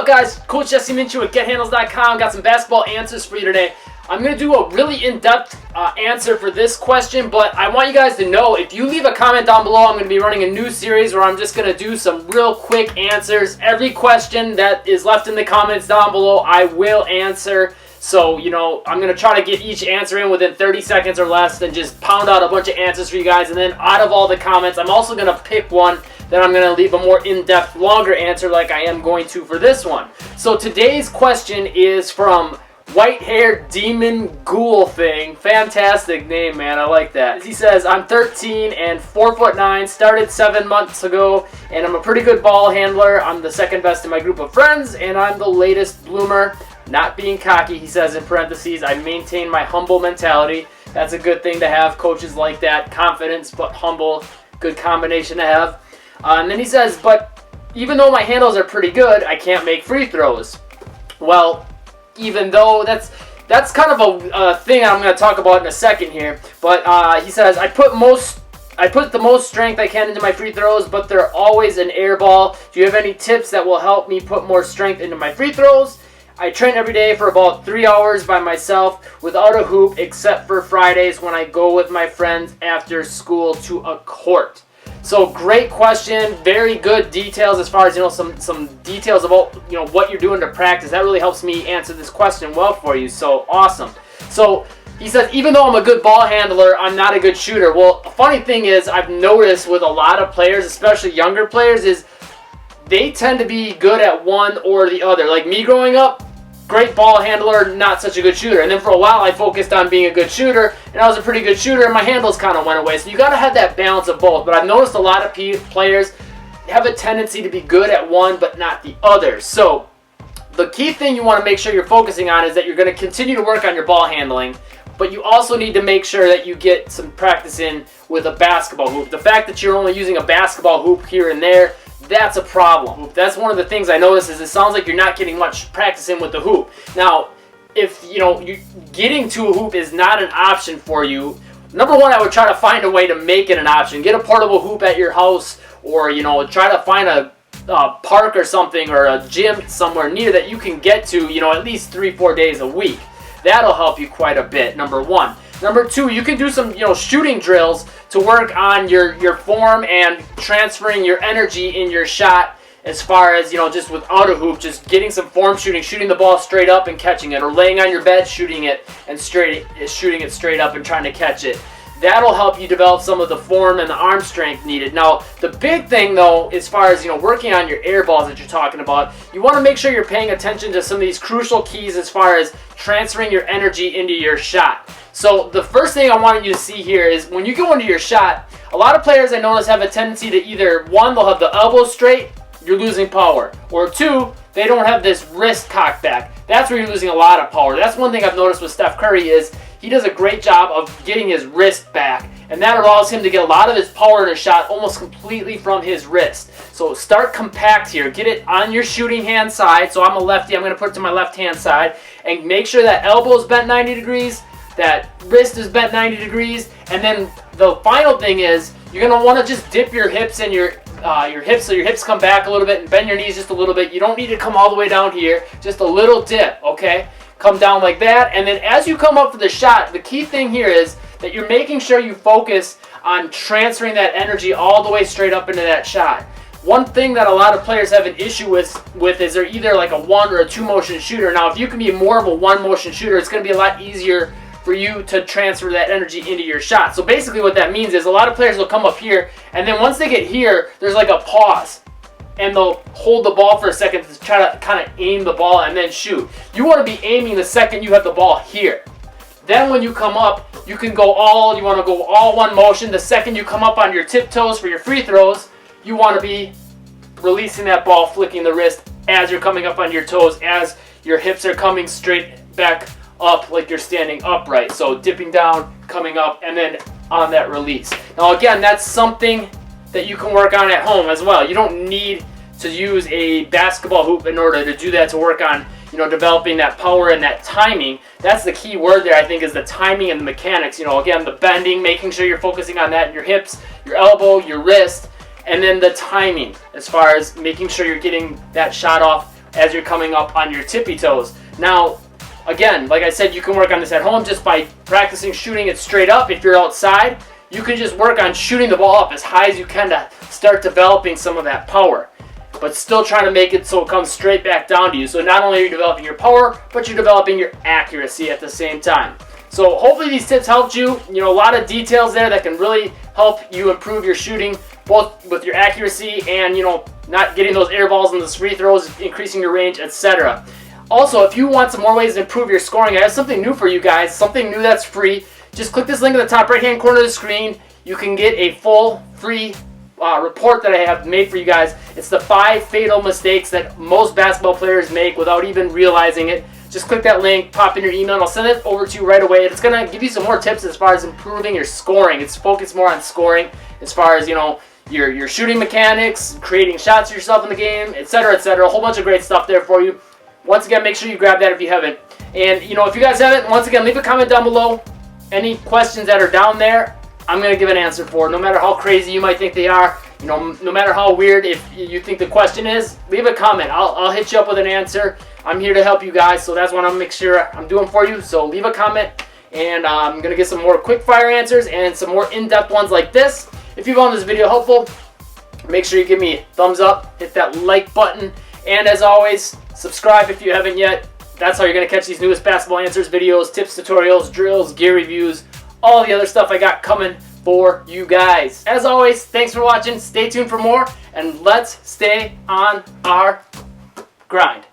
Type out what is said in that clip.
up, guys? Coach Jesse Minshew with GetHandles.com. Got some basketball answers for you today. I'm going to do a really in-depth answer for this question, but I want you guys to know, if you leave a comment down below, I'm going to be running a new series where I'm just going to do some real quick answers. Every question that is left in the comments down below, I will answer. So, I'm going to try to get each answer in within 30 seconds or less, and just pound out a bunch of answers for you guys. And then out of all the comments, I'm also going to pick one that I'm going to leave a more in-depth, longer answer like I am going to for this one. So today's question is from White-Haired Demon Ghoul Thing. Fantastic name, man. I like that. He says, I'm 13 and 4'9", started 7 months ago, and I'm a pretty good ball handler. I'm the second best in my group of friends, and I'm the latest bloomer. Not being cocky, he says in parentheses, I maintain my humble mentality. That's a good thing to have. Coaches like that. Confidence, but humble. Good combination to have. And then he says, but even though my handles are pretty good, I can't make free throws. Well, even though that's kind of a thing I'm going to talk about in a second here. But he says, I put the most strength I can into my free throws, but they're always an air ball. Do you have any tips that will help me put more strength into my free throws? I train every day for about 3 hours by myself without a hoop, except for Fridays when I go with my friends after school to a court. So great question, very good details as far as some details about what you're doing to practice. That really helps me answer this question well for you. So awesome. So he says, even though I'm a good ball handler, I'm not a good shooter. Well, a funny thing is, I've noticed with a lot of players, especially younger players, is they tend to be good at one or the other. Like me growing up, great ball handler, not such a good shooter. And then for a while I focused on being a good shooter, and I was a pretty good shooter, and my handles kind of went away. So you got to have that balance of both. But I've noticed a lot of players have a tendency to be good at one but not the other. So the key thing you want to make sure you're focusing on is that you're going to continue to work on your ball handling, but you also need to make sure that you get some practice in with a basketball hoop. The fact that you're only using a basketball hoop here and there, that's a problem. That's one of the things I noticed, is it sounds like you're not getting much practice in with the hoop. Now, if you getting to a hoop is not an option for you, number one, I would try to find a way to make it an option. Get a portable hoop at your house, or try to find a park or something, or a gym somewhere near that you can get to at least 3-4 days a week. That'll help you quite a bit, number one. Number two, you can do some shooting drills to work on your form and transferring your energy in your shot, as far as just without a hoop, just getting some form shooting the ball straight up and catching it, or laying on your bed shooting it straight up and trying to catch it. That'll help you develop some of the form and the arm strength needed. Now, the big thing though, as far as working on your air balls that you're talking about, you want to make sure you're paying attention to some of these crucial keys as far as transferring your energy into your shot. So the first thing I wanted you to see here is, when you go into your shot, a lot of players I notice have a tendency to either, one, they'll have the elbow straight, you're losing power, or two, they don't have this wrist cocked back. That's where you're losing a lot of power. That's one thing I've noticed with Steph Curry, is he does a great job of getting his wrist back, and that allows him to get a lot of his power in his shot almost completely from his wrist. So start compact here. Get it on your shooting hand side. So I'm a lefty. I'm going to put it to my left hand side, and make sure that elbow is bent 90 degrees, that wrist is bent 90 degrees, and then the final thing is, you're going to want to just dip your hips and your hips, so your hips come back a little bit, and bend your knees just a little bit. You don't need to come all the way down here, just a little dip, okay? Come down like that, and then as you come up for the shot, the key thing here is that you're making sure you focus on transferring that energy all the way straight up into that shot. One thing that a lot of players have an issue with is they're either like a one or a two motion shooter. Now, if you can be more of a one motion shooter, it's going to be a lot easier for you to transfer that energy into your shot. So basically what that means is, a lot of players will come up here, and then once they get here, there's like a pause, and they'll hold the ball for a second to try to kind of aim the ball and then shoot. You want to be aiming the second you have the ball here. Then when you come up, you want to go all one motion. The second you come up on your tiptoes for your free throws, you want to be releasing that ball, flicking the wrist as you're coming up on your toes, as your hips are coming straight back up like you're standing upright. So dipping down, coming up, and then on that release. Now again, that's something that you can work on at home as well. You don't need to use a basketball hoop in order to do that, to work on developing that power and that timing. That's the key word there, I think, is the timing and the mechanics. Again, the bending, making sure you're focusing on that in your hips, your elbow, your wrist, and then the timing as far as making sure you're getting that shot off as you're coming up on your tippy toes. Now, again, like I said, you can work on this at home just by practicing shooting it straight up. If you're outside, you can just work on shooting the ball up as high as you can to start developing some of that power, but still trying to make it so it comes straight back down to you. So not only are you developing your power, but you're developing your accuracy at the same time. So hopefully these tips helped you. You know, a lot of details there that can really help you improve your shooting, both with your accuracy and, you know, not getting those air balls in the free throws, increasing your range, etc. Also, if you want some more ways to improve your scoring, I have something new for you guys, something new that's free. Just click this link in the top right-hand corner of the screen. You can get a full free report that I have made for you guys. It's the 5 fatal mistakes that most basketball players make without even realizing it. Just click that link, pop in your email, and I'll send it over to you right away. It's going to give you some more tips as far as improving your scoring. It's focused more on scoring as far as, you know, your shooting mechanics, creating shots for yourself in the game, etc., etc. A whole bunch of great stuff there for you. Once again, make sure you grab that if you haven't. And, you know, if you guys haven't, once again, leave a comment down below. Any questions that are down there, I'm going to give an answer for. No matter how crazy you might think they are, you know, no matter how weird if you think the question is, leave a comment. I'll hit you up with an answer. I'm here to help you guys, so that's what I'm make sure I'm doing for you. So leave a comment, and I'm going to get some more quick fire answers and some more in-depth ones like this. If you found this video helpful, make sure you give me a thumbs up, hit that like button, and as always, subscribe if you haven't yet. That's how you're going to catch these newest basketball answers videos, tips, tutorials, drills, gear reviews, all the other stuff I got coming for you guys. As always, thanks for watching. Stay tuned for more, and let's stay on our grind.